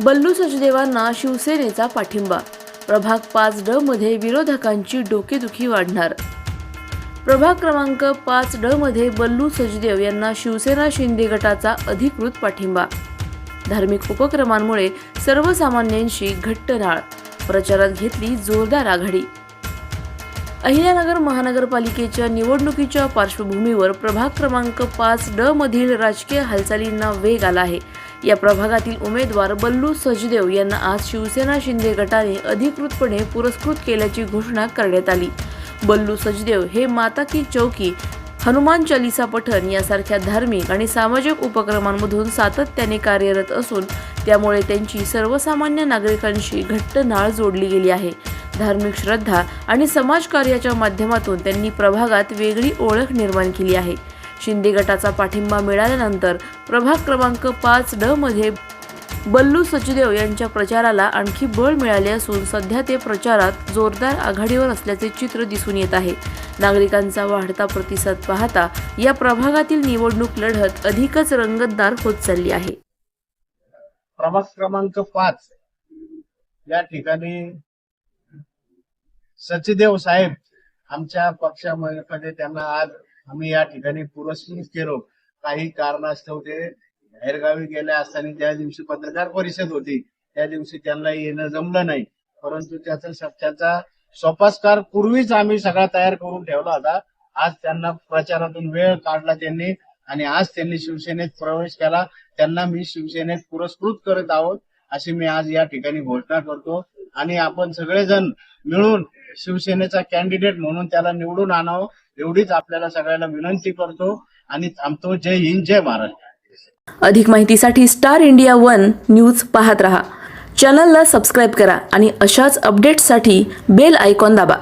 बल्लू सचदेवांना शिवसेनेचा पाठिंबा. प्रभाग 5D मध्ये विरोधकांची डोकेदुखी वाढणार. प्रभाग क्रमांक 5D मध्ये बल्लू सचदेव यांना शिवसेना शिंदे गटाचा अधिकृत पाठिंबा. धार्मिक उपक्रमांमुळे सर्वसामान्यांशी घट्ट नाळ. प्रचारात घेतली जोरदार आघाडी. अहिल्यानगर महानगरपालिकेच्या निवडणुकीच्या पार्श्वभूमीवर प्रभाग क्रमांक 5D मधील राजकीय हालचालींना वेग आला आहे. या प्रभागातील उमेदवार बल्लू सचदेव यांना आज शिवसेना शिंदे गटाने अधिकृतपणे पुरस्कृत केल्याची घोषणा करण्यात आली. बल्लू सचदेव हे माता की चौकी, हनुमान चालीसा पठण यासारख्या धार्मिक आणि सामाजिक उपक्रमांमधून सातत्याने कार्यरत असून त्यामुळे त्यांची सर्वसामान्य नागरिकांशी घट्ट नाळ जोडली गेली आहे. धार्मिक श्रद्धा आणि समाजकार्याच्या माध्यमातून त्यांनी प्रभागात वेगळी ओळख निर्माण केली आहे. शिंदे गटाचा पाठिंबा मिळाल्यानंतर प्रभाग क्रमांक 5D मध्ये बल्लू सचदेव यांच्या प्रचाराला आणखी बळ मिळाले असून सध्या ते प्रचारात जोरदार आघाडीवर असल्याचे चित्र दिसून येत आहे. नागरिकांचा वाढता प्रतिसाद पाहता या प्रभागातील निवडणूक लढत अधिकच रंगतदार होत चालली आहे. प्रभाग क्रमांक 5 या ठिकाणी सचदेव साहेब आमच्या पक्षामध्ये त्यांना आज आम्ही या ठिकाणी पुरस्कृत केलो. काही कारणास्तव ते बाहेरगावी गेले असताना त्या दिवशी पत्रकार परिषद होती, त्या दिवशी त्यांना येणं जमलं नाही. परंतु त्याचा सोपस्कार पूर्वीच आम्ही सगळा तयार करून ठेवला होता. आज त्यांना प्रचारातून वेळ काढला त्यांनी आणि आज त्यांनी शिवसेनेत प्रवेश केला. त्यांना मी शिवसेनेत पुरस्कृत करत आहोत अशी मी आज या ठिकाणी घोषणा करतो आणि आपण सगळेजण मिळून शिवसेनेचा कॅन्डिडेट म्हणून त्याला निवडून आणावं एवढीच आपल्याला सगळ्यांना विनंती करतो आणि थांबतो. जय हिंद, जय महाराष्ट्र. अधिक माहितीसाठी स्टार इंडिया 1 न्यूज पाहत रहा. चॅनलला सबस्क्राईब करा आणि अशाच अपडेट्ससाठी बेल आयकॉन दाबा.